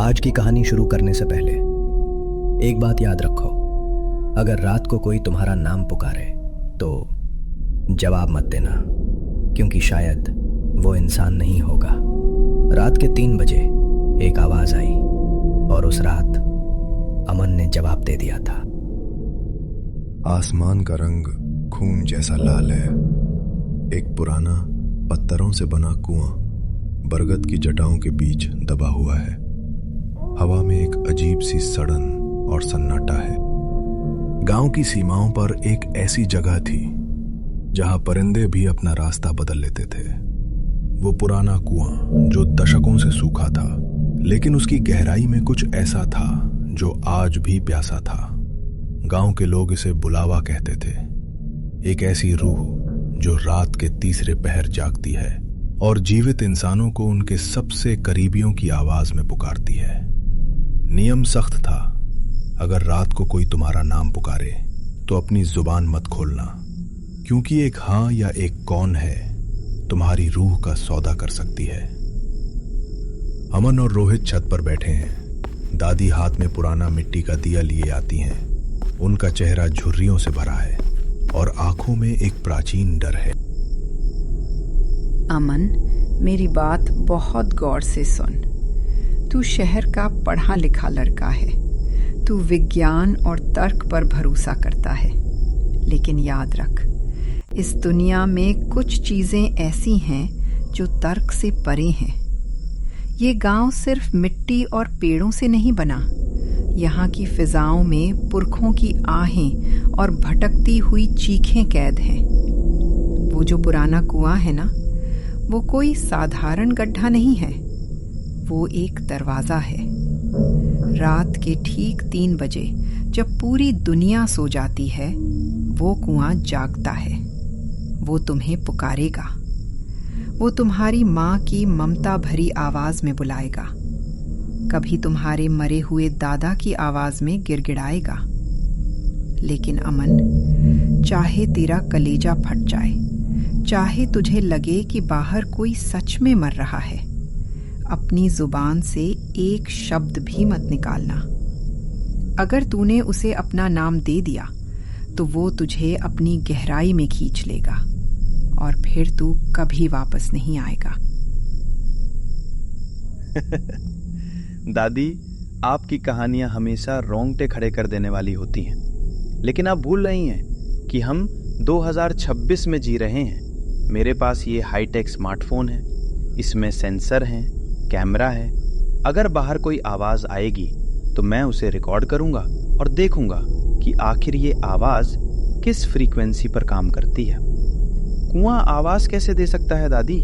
आज की कहानी शुरू करने से पहले एक बात याद रखो, अगर रात को कोई तुम्हारा नाम पुकारे तो जवाब मत देना, क्योंकि शायद वो इंसान नहीं होगा। रात के 3 बजे एक आवाज आई और उस रात अमन ने जवाब दे दिया था। आसमान का रंग खून जैसा लाल है। एक पुराना पत्थरों से बना कुआं बरगद की जटाओं के बीच दबा हुआ है। हवा में एक अजीब सी सड़न और सन्नाटा है। गांव की सीमाओं पर एक ऐसी जगह थी जहां परिंदे भी अपना रास्ता बदल लेते थे। वो पुराना कुआं जो दशकों से सूखा था, लेकिन उसकी गहराई में कुछ ऐसा था जो आज भी प्यासा था। गांव के लोग इसे बुलावा कहते थे, एक ऐसी रूह जो रात के तीसरे पहर जागती है और जीवित इंसानों को उनके सबसे करीबियों की आवाज में पुकारती है। नियम सख्त था, अगर रात को कोई तुम्हारा नाम पुकारे तो अपनी जुबान मत खोलना, क्योंकि एक हाँ या एक कौन है तुम्हारी रूह का सौदा कर सकती है। अमन और रोहित छत पर बैठे हैं। दादी हाथ में पुराना मिट्टी का दिया लिए आती हैं। उनका चेहरा झुर्रियों से भरा है और आंखों में एक प्राचीन डर है। अमन, मेरी बात बहुत गौर से सुन। तू शहर का पढ़ा लिखा लड़का है। तू विज्ञान और तर्क पर भरोसा करता है, लेकिन याद रख, इस दुनिया में कुछ चीजें ऐसी हैं जो तर्क से परे हैं। ये गांव सिर्फ मिट्टी और पेड़ों से नहीं बना। यहाँ की फिजाओं में पुरखों की आहें और भटकती हुई चीखें कैद हैं। वो जो पुराना कुआं है ना, वो कोई साधारण गड्ढा नहीं है, वो एक दरवाजा है। रात के ठीक 3 बजे जब पूरी दुनिया सो जाती है, वो कुआं जागता है। वो तुम्हें पुकारेगा। वो तुम्हारी माँ की ममता भरी आवाज में बुलाएगा। कभी तुम्हारे मरे हुए दादा की आवाज में गिड़गिड़ाएगा। लेकिन अमन, चाहे तेरा कलेजा फट जाए, चाहे तुझे लगे कि बाहर कोई सच में मर रहा है, अपनी जुबान से एक शब्द भी मत निकालना। अगर तूने उसे अपना नाम दे दिया तो वो तुझे अपनी गहराई में खींच लेगा और फिर तू कभी वापस नहीं आएगा। दादी, आपकी कहानियां हमेशा रोंगटे खड़े कर देने वाली होती हैं, लेकिन आप भूल रही हैं कि हम 2026 में जी रहे हैं। मेरे पास ये हाईटेक स्मार्टफोन है, इसमें सेंसर हैं, कैमरा है। अगर बाहर कोई आवाज आएगी तो मैं उसे रिकॉर्ड करूंगा और देखूंगा कि आखिर ये आवाज किस फ्रीक्वेंसी पर काम करती है। कुआं आवाज कैसे दे सकता है दादी?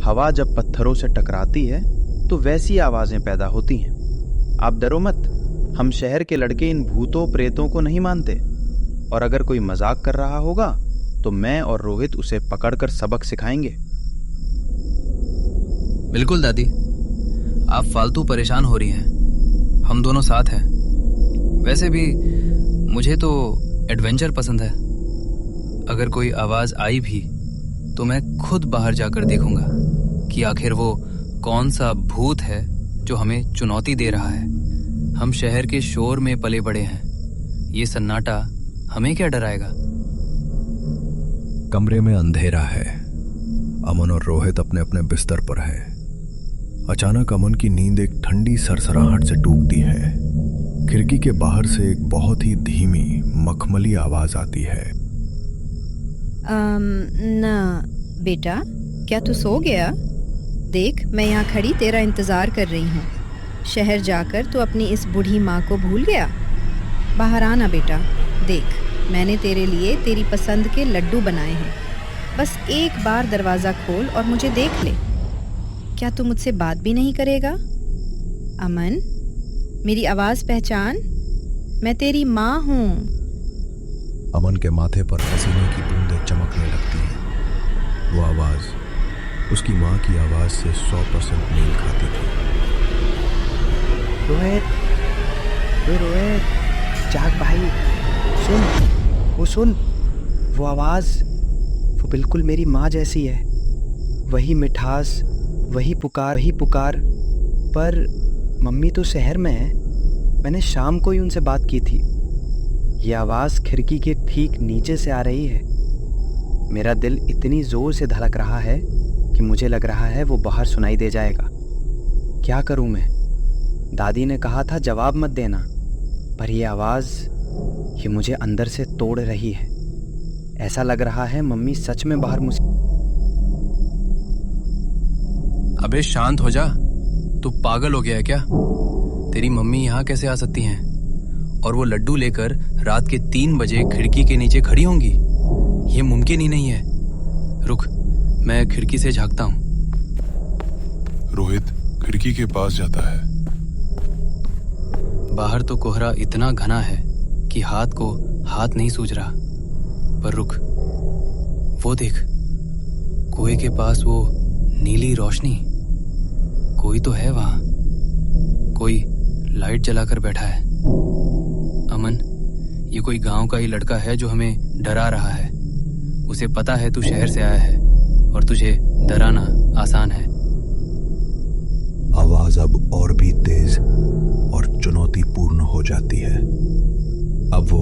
हवा जब पत्थरों से टकराती है तो वैसी आवाजें पैदा होती हैं। आप डरो मत, हम शहर के लड़के इन भूतों प्रेतों को नहीं मानते। और अगर कोई मजाक कर रहा होगा तो मैं और रोहित उसे पकड़कर सबक सिखाएंगे। बिल्कुल दादी, आप फालतू परेशान हो रही हैं, हम दोनों साथ हैं। वैसे भी मुझे तो एडवेंचर पसंद है। अगर कोई आवाज आई भी तो मैं खुद बाहर जाकर देखूंगा कि आखिर वो कौन सा भूत है जो हमें चुनौती दे रहा है। हम शहर के शोर में पले बड़े हैं, ये सन्नाटा हमें क्या डराएगा। कमरे में अंधेरा है। अमन और रोहित अपने अपने बिस्तर पर है। अचानक अमन की नींद एक ठंडी सरसराहट से टूटती है। खिड़की के बाहर से एक बहुत ही धीमी मखमली आवाज आती है। ना बेटा, क्या तू सो गया? देख, मैं यहाँ खड़ी तेरा इंतजार कर रही हूँ। शहर जाकर तू अपनी इस बूढ़ी माँ को भूल गया? बाहर आना बेटा, देख, मैंने तेरे लिए तेरी पसंद के लड्डू बनाए हैं। बस एक बार दरवाज़ा खोल और मुझे देख ले। क्या तू मुझसे बात भी नहीं करेगा? अमन, मेरी आवाज़ पहचान, मैं तेरी माँ हूँ। अमन के माथे पर पसीने की बूंदें चमकने लगती हैं। वो आवाज़ उसकी माँ की आवाज़ से 100% मेल खाती थी। रोहित, जाग भाई, सुन, वो आवाज़, वो बिल्कुल मेरी माँ जैसी है। वही मिठास, वही पुकार, पर मम्मी तो शहर में है। मैंने शाम को ही उनसे बात की थी। ये आवाज़ खिड़की के ठीक नीचे से आ रही है। मेरा दिल इतनी ज़ोर से धड़क रहा है कि मुझे लग रहा है वो बाहर सुनाई दे जाएगा। क्या करूं मैं? दादी ने कहा था जवाब मत देना, पर ये आवाज़ ये मुझे अंदर से तोड़ रही है। ऐसा लग रहा है मम्मी सच में बाहर अबे शांत हो जा, तू पागल हो गया है क्या? तेरी मम्मी यहाँ कैसे आ सकती हैं? और वो लड्डू लेकर रात के 3 बजे खिड़की के नीचे खड़ी होंगी? ये मुमकिन ही नहीं है। रुक, मैं खिड़की से झांकता हूँ। रोहित खिड़की के पास जाता है। बाहर तो कोहरा इतना घना है कि हाथ को हाथ नहीं सूझ रहा। पर रुक, वो देख, कुएं के पास वो नीली रोशनी। कोई तो है वहां। कोई लाइट जलाकर बैठा है। अमन, ये कोई गांव का ही लड़का है जो हमें डरा रहा है। उसे पता है तू शहर से आया है और तुझे डराना आसान है। आवाज अब और भी तेज और चुनौतीपूर्ण हो जाती है। अब वो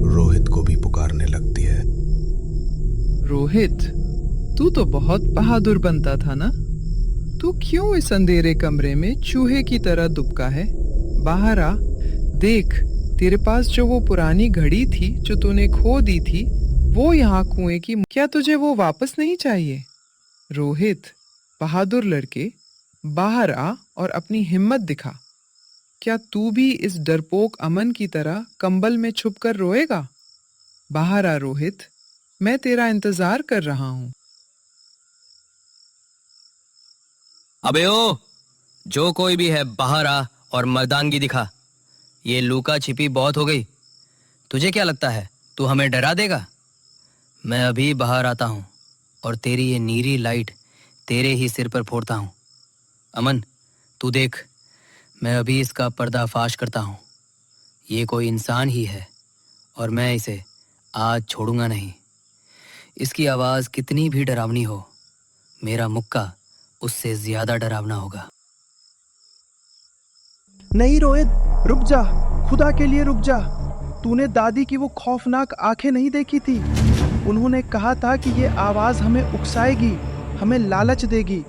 रोहित को भी पुकारने लगती है। रोहित, तू तो बहुत बहादुर बनता था ना? तू क्यों इस अंधेरे कमरे में चूहे की तरह दुबका है? बाहर आ, देख, तेरे पास जो वो पुरानी घड़ी थी जो तूने खो दी थी, वो यहाँ कुएं की। क्या तुझे वो वापस नहीं चाहिए? रोहित, बहादुर लड़के, बाहर आ और अपनी हिम्मत दिखा। क्या तू भी इस डरपोक अमन की तरह कंबल में छुपकर रोएगा? बाहर आ रोहित, मैं तेरा इंतजार कर रहा हूँ। अबे ओ, जो कोई भी है बाहर आ और मर्दानगी दिखा। ये लुका छिपी बहुत हो गई। तुझे क्या लगता है तू हमें डरा देगा? मैं अभी बाहर आता हूँ और तेरी ये नीली लाइट तेरे ही सिर पर फोड़ता हूँ। अमन, तू देख, मैं अभी इसका पर्दाफाश करता हूँ। ये कोई इंसान ही है और मैं इसे आज छोड़ूंगा नहीं। इसकी आवाज़ कितनी भी डरावनी हो, मेरा मुक्का उससे ज्यादा डरावना होगा। नहीं रोहित, रुक जा, खुदा के लिए रुक जा। तूने दादी की वो खौफनाक आंखें नहीं देखी थी? उन्होंने कहा था कि ये आवाज हमें उकसाएगी, हमें लालच देगी।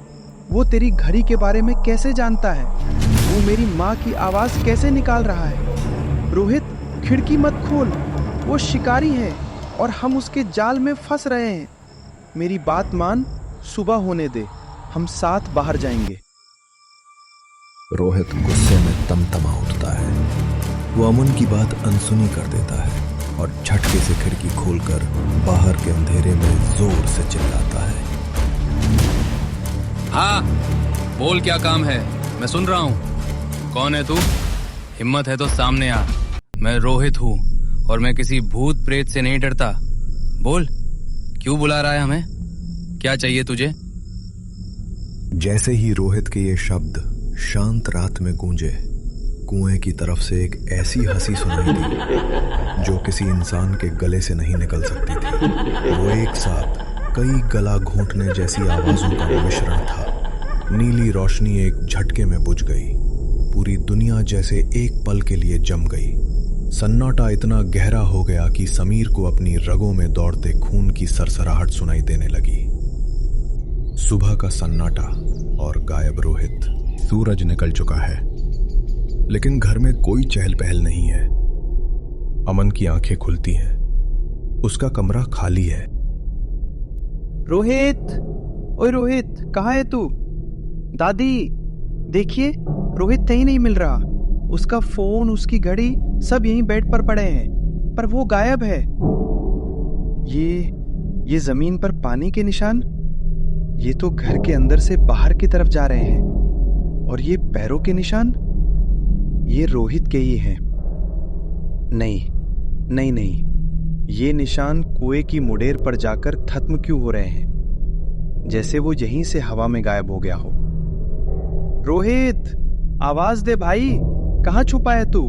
वो तेरी घड़ी के बारे में कैसे जानता है? वो मेरी माँ की आवाज कैसे निकाल रहा है? रोहित, खिड़की मत खोल, वो शिकारी है और हम उसके जाल में फंस रहे हैं। मेरी बात मान, सुबह होने दे, हम साथ बाहर जाएंगे। रोहित गुस्से में तमतमा उठता है। वो अमन की बात अनसुनी कर देता है और झटके से खिड़की खोलकर बाहर के अंधेरे में जोर से चिल्लाता है। हाँ, बोल, क्या काम है? मैं सुन रहा हूँ। कौन है तू? हिम्मत है तो सामने आ। मैं रोहित हूँ और मैं किसी भूत प्रेत से नहीं डरता। बोल, क्यों बुला रहा है हमें? क्या चाहिए तुझे? जैसे ही रोहित के ये शब्द शांत रात में गूंजे, कुएं की तरफ से एक ऐसी हंसी सुनाई दी जो किसी इंसान के गले से नहीं निकल सकती थी। वो एक साथ कई गला घोंटने जैसी आवाजों का मिश्रण था। नीली रोशनी एक झटके में बुझ गई। पूरी दुनिया जैसे एक पल के लिए जम गई। सन्नाटा इतना गहरा हो गया कि समीर को अपनी रगों में दौड़ते खून की सरसराहट सुनाई देने लगी। सुबह का सन्नाटा और गायब रोहित। सूरज निकल चुका है, लेकिन घर में कोई चहल पहल नहीं है। अमन की आंखें खुलती हैं। उसका कमरा खाली है। रोहित, ओए रोहित, कहाँ है तू? दादी, देखिए, रोहित कहीं नहीं मिल रहा। उसका फोन, उसकी घड़ी सब यहीं बेड पर पड़े हैं, पर वो गायब है। ये जमीन पर पानी के निशान, ये तो घर के अंदर से बाहर की तरफ जा रहे हैं। और ये पैरों के निशान, ये रोहित के ही हैं। नहीं नहीं नहीं, ये निशान कुएं की मुडेर पर जाकर खत्म क्यों हो रहे हैं, जैसे वो यहीं से हवा में गायब हो गया हो। रोहित, आवाज दे भाई, कहाँ छुपा है तू?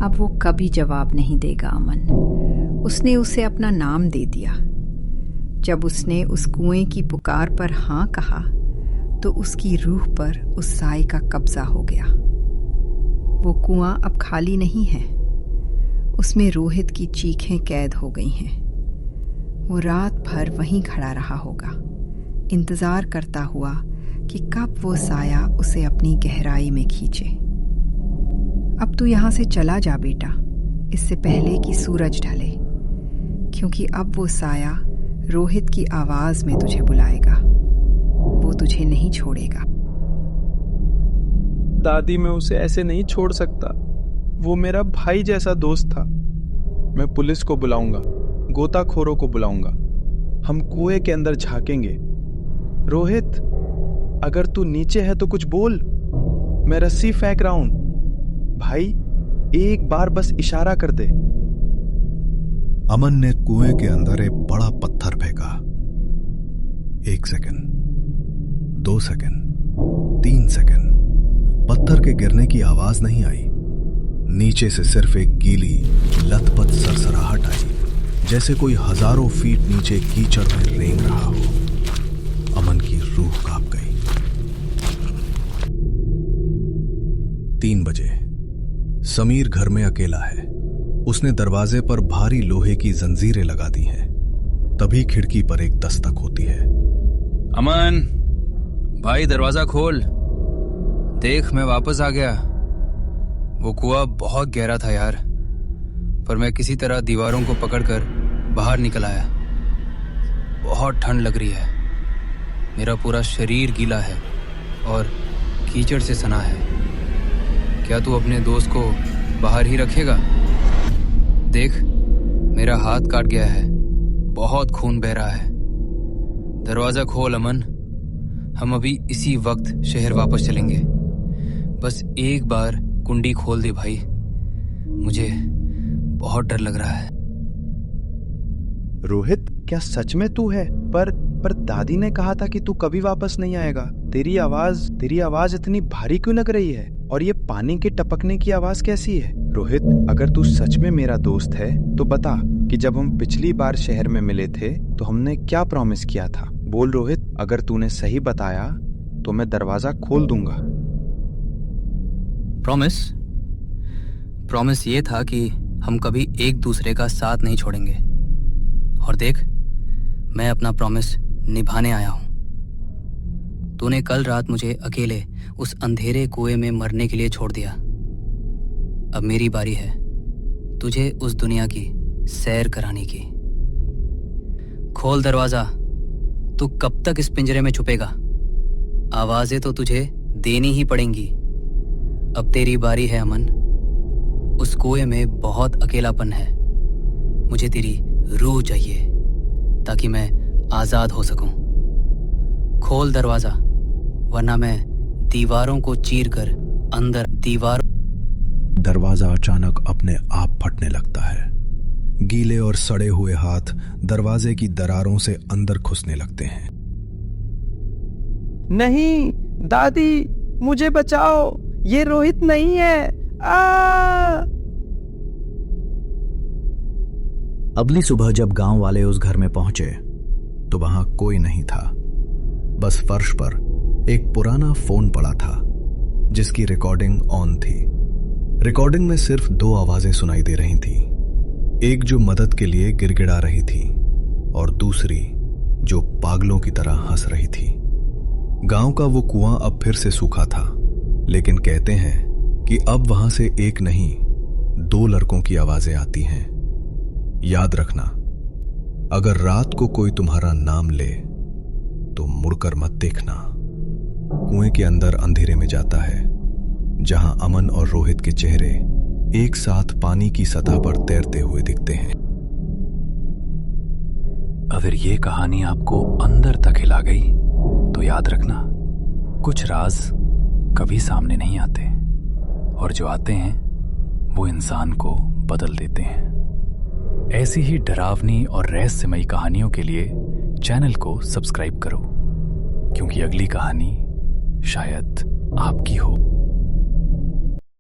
अब वो कभी जवाब नहीं देगा अमन। उसने उसे अपना नाम दे दिया। जब उसने उस कुएं की पुकार पर हाँ कहा तो उसकी रूह पर उस साए का कब्जा हो गया। वो कुआं अब खाली नहीं है, उसमें रोहित की चीखें कैद हो गई हैं। वो रात भर वहीं खड़ा रहा होगा, इंतजार करता हुआ कि कब वो साया उसे अपनी गहराई में खींचे। अब तू यहाँ से चला जा बेटा, इससे पहले कि सूरज ढले, क्योंकि अब वो साया रोहित की आवाज में तुझे बुलाएगा। वो तुझे नहीं छोड़ेगा। दादी, मैं उसे ऐसे नहीं छोड़ सकता। वो मेरा भाई जैसा दोस्त था। मैं पुलिस को बुलाऊंगा, गोताखोरों को बुलाऊंगा। हम कुएं के अंदर झांकेंगे। रोहित, अगर तू नीचे है तो कुछ बोल। मैं रस्सी फेंक रहा हूं। भाई, एक बार बस इशारा कर दे। अमन ने कुएं के अंदर एक बड़ा पत्थर फेंका। 1 सेकंड, 2 सेकंड, 3 सेकंड। पत्थर के गिरने की आवाज नहीं आई। नीचे से सिर्फ एक गीली लथपथ सरसराहट आई, जैसे कोई हजारों फीट नीचे कीचड़ में रेंग रहा हो। अमन की रूह कांप गई। 3 बजे। समीर घर में अकेला है। उसने दरवाजे पर भारी लोहे की जंजीरें लगा दी हैं। तभी खिड़की पर एक दस्तक होती है। अमन भाई, दरवाजा खोल। देख, मैं वापस आ गया। वो कुआं बहुत गहरा था यार, पर मैं किसी तरह दीवारों को पकड़कर बाहर निकल आया। बहुत ठंड लग रही है, मेरा पूरा शरीर गीला है और कीचड़ से सना है। क्या तू अपने दोस्त को बाहर ही रखेगा? देख, मेरा हाथ काट गया है, बहुत खून बह रहा है। दरवाजा खोल अमन, हम अभी इसी वक्त शहर वापस चलेंगे। बस एक बार कुंडी खोल दे भाई, मुझे बहुत डर लग रहा है। रोहित, क्या सच में तू है? पर दादी ने कहा था कि तू कभी वापस नहीं आएगा। तेरी आवाज इतनी भारी क्यों लग रही है? और ये पानी के टपकने की आवाज कैसी है? रोहित, अगर तू सच में मेरा दोस्त है तो बता कि जब हम पिछली बार शहर में मिले थे तो हमने क्या प्रॉमिस किया था। बोल रोहित, अगर तूने सही बताया तो मैं दरवाजा खोल दूंगा। प्रॉमिस ये था कि हम कभी एक दूसरे का साथ नहीं छोड़ेंगे। और देख, मैं अपना प्रॉमिस निभाने आया हूं। तूने कल रात मुझे अकेले उस अंधेरे कुएं में मरने के लिए छोड़ दिया। अब मेरी बारी है तुझे उस दुनिया की सैर कराने की। खोल दरवाजा। तू कब तक इस पिंजरे में छुपेगा? आवाजें तो तुझे देनी ही पड़ेंगी। अब तेरी बारी है अमन। उस कुएं में बहुत अकेलापन है। मुझे तेरी रूह चाहिए ताकि मैं आजाद हो सकूं। खोल दरवाजा, वरना मैं दीवारों को चीरकर अंदर दरवाजा अचानक अपने आप फटने लगता है। गीले और सड़े हुए हाथ दरवाजे की दरारों से अंदर घुसने लगते हैं। नहीं दादी, मुझे बचाओ, ये रोहित नहीं है। अगली सुबह जब गांव वाले उस घर में पहुंचे तो वहां कोई नहीं था। बस फर्श पर एक पुराना फोन पड़ा था जिसकी रिकॉर्डिंग ऑन थी। रिकॉर्डिंग में सिर्फ 2 आवाजें सुनाई दे रही थी, एक जो मदद के लिए गिड़गिड़ा रही थी और दूसरी जो पागलों की तरह हंस रही थी। गांव का वो कुआं अब फिर से सूखा था, लेकिन कहते हैं कि अब वहां से एक नहीं 2 लड़कों की आवाजें आती हैं। याद रखना, अगर रात को कोई तुम्हारा नाम ले तो मुड़कर मत देखना। कुएं के अंदर अंधेरे में जाता है, जहां अमन और रोहित के चेहरे एक साथ पानी की सतह पर तैरते हुए दिखते हैं। अगर ये कहानी आपको अंदर तक हिला गई तो याद रखना, कुछ राज कभी सामने नहीं आते और जो आते हैं वो इंसान को बदल देते हैं। ऐसी ही डरावनी और रहस्यमयी कहानियों के लिए चैनल को सब्सक्राइब करो, क्योंकि अगली कहानी शायद आपकी हो।